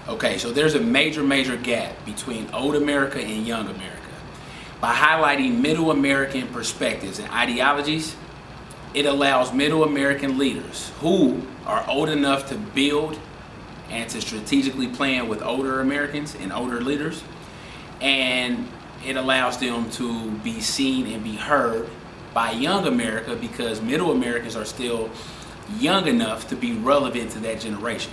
Okay, so there's a major gap between old America and young America. By highlighting middle American perspectives and ideologies, it allows middle American leaders who are old enough to build and to strategically plan with older Americans and older leaders, and it allows them to be seen and be heard by young America because middle Americans are still young enough to be relevant to that generation.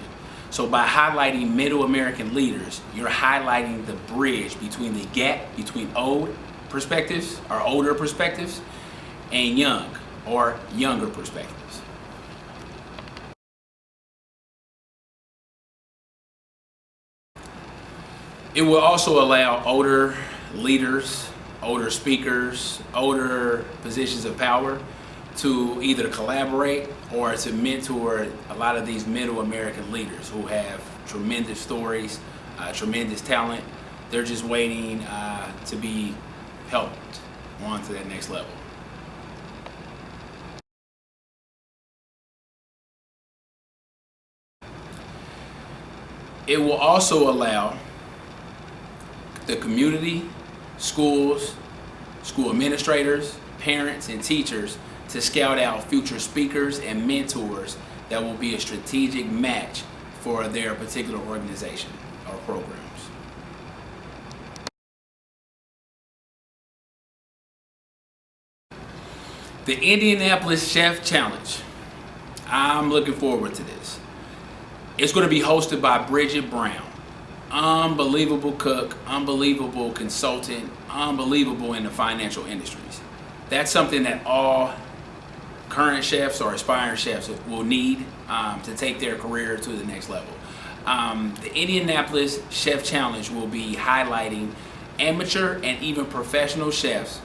So by highlighting middle American leaders, you're highlighting the bridge between the gap between old perspectives or older perspectives and young or younger perspectives. It will also allow older leaders, older speakers, older positions of power to either collaborate or to mentor a lot of these middle American leaders who have tremendous stories, tremendous talent. They're just waiting to be helped on to that next level. It will also allow the community, schools, school administrators, parents, and teachers to scout out future speakers and mentors that will be a strategic match for their particular organization or programs. The Indianapolis Chef Challenge. I'm looking forward to this. It's going to be hosted by Bridget Brown. Unbelievable cook, unbelievable consultant, unbelievable in the financial industries. That's something that all current chefs or aspiring chefs will need to take their career to the next level. The Indianapolis Chef Challenge will be highlighting amateur and even professional chefs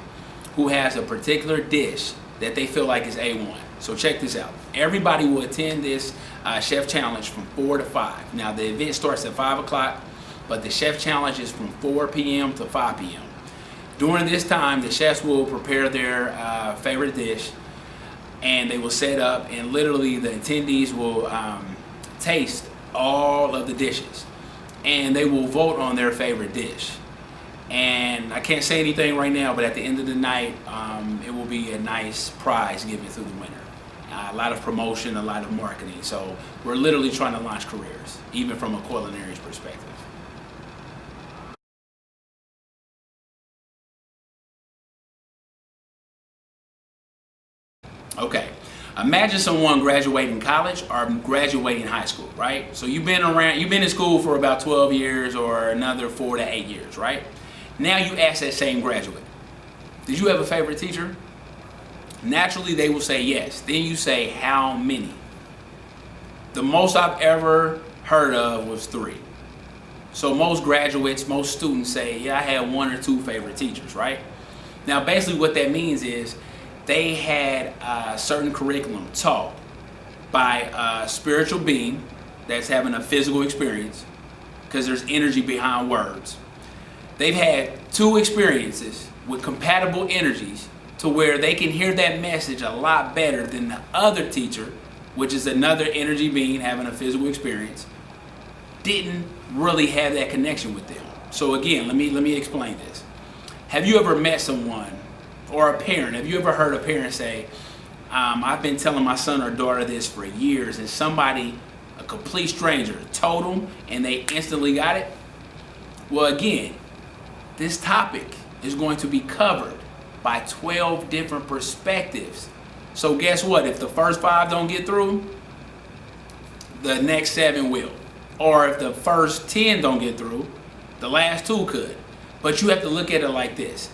who has a particular dish that they feel like is A1. So check this out. Everybody will attend this Chef Challenge from 4 to 5. Now the event starts at 5 o'clock, but the Chef Challenge is from 4 p.m. to 5 p.m. During this time, the chefs will prepare their favorite dish, and they will set up, and literally the attendees will taste all of the dishes, and they will vote on their favorite dish. And I can't say anything right now, but at the end of the night, it will be a nice prize given to the winner. A lot of promotion, a lot of marketing. So we're literally trying to launch careers, even from a culinary perspective. Okay, imagine someone graduating college or graduating high school, right? So you've been in school for about 12 years or another 4 to 8 years, right? Now you ask that same graduate, did you have a favorite teacher? Naturally, they will say yes. Then you say, how many? The most I've ever heard of was 3. So most graduates, most students say, yeah, I had 1 or 2 favorite teachers, right? Now, basically what that means is they had a certain curriculum taught by a spiritual being that's having a physical experience, because there's energy behind words. They've had 2 experiences with compatible energies to where they can hear that message a lot better than the other teacher, which is another energy being having a physical experience, didn't really have that connection with them. So again, let me explain this. Have you ever met someone or a parent? Have you ever heard a parent say, I've been telling my son or daughter this for years, and somebody, a complete stranger, told them and they instantly got it? Well, again, this topic is going to be covered by 12 different perspectives. So guess what? If the first 5 don't get through, the next 7 will. Or if the first 10 don't get through, the last 2 could. But you have to look at it like this.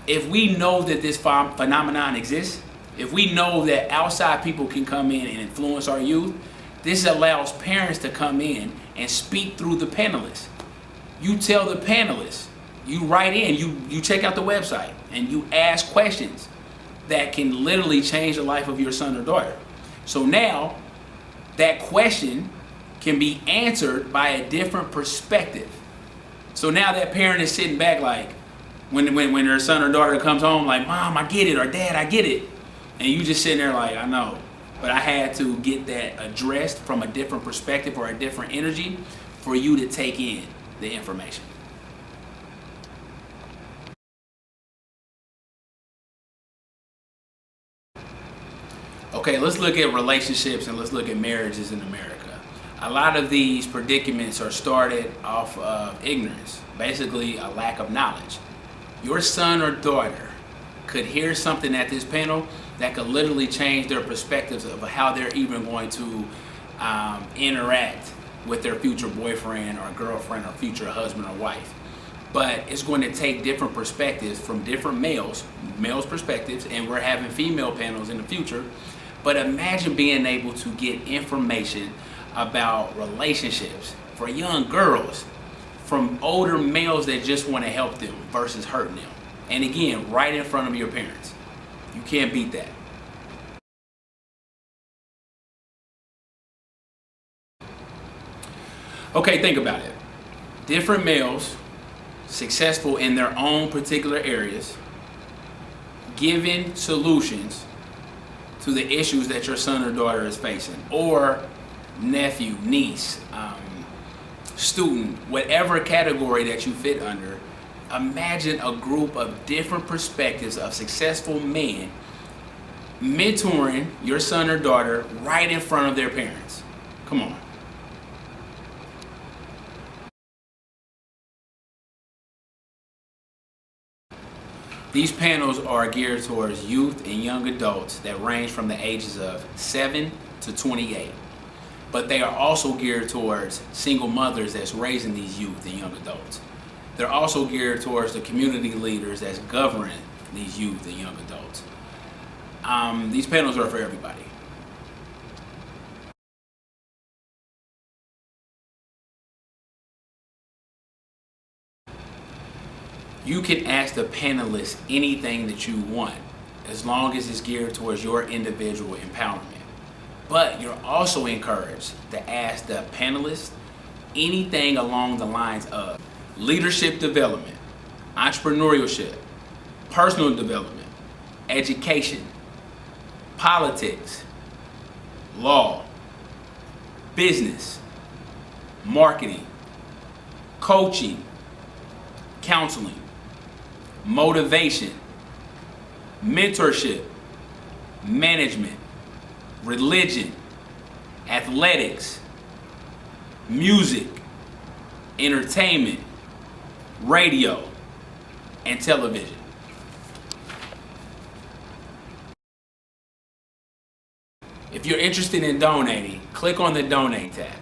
If we know that this phenomenon exists, if we know that outside people can come in and influence our youth, this allows parents to come in and speak through the panelists. You tell the panelists, you write in, you check out the website, and you ask questions that can literally change the life of your son or daughter. So now, that question can be answered by a different perspective. So now that parent is sitting back like, when their son or daughter comes home like, Mom, I get it, or Dad, I get it. And you just sitting there like, I know, But I had to get that addressed from a different perspective or a different energy for you to take in the information. Okay, let's look at relationships and let's look at marriages in America. A lot of these predicaments are started off of ignorance, basically a lack of knowledge. Your son or daughter could hear something at this panel that could literally change their perspectives of how they're even going to interact with their future boyfriend or girlfriend or future husband or wife. But it's going to take different perspectives from different males perspectives, and we're having female panels in the future. But imagine being able to get information about relationships for young girls from older males that just want to help them versus hurting them. And again, right in front of your parents. You can't beat that. Okay, think about it. Different males, successful in their own particular areas, giving solutions to the issues that your son or daughter is facing, or nephew, niece, student, whatever category that you fit under. Imagine a group of different perspectives of successful men mentoring your son or daughter right in front of their parents. Come on. These panels are geared towards youth and young adults that range from the ages of 7 to 28. But they are also geared towards single mothers that's raising these youth and young adults. They're also geared towards the community leaders that's governing these youth and young adults. These panels are for everybody. You can ask the panelists anything that you want, as long as it's geared towards your individual empowerment. But you're also encouraged to ask the panelists anything along the lines of leadership development, entrepreneurship, personal development, education, politics, law, business, marketing, coaching, counseling, motivation, mentorship, management, religion, athletics, music, entertainment, radio, and television. If you're interested in donating, click on the donate tab.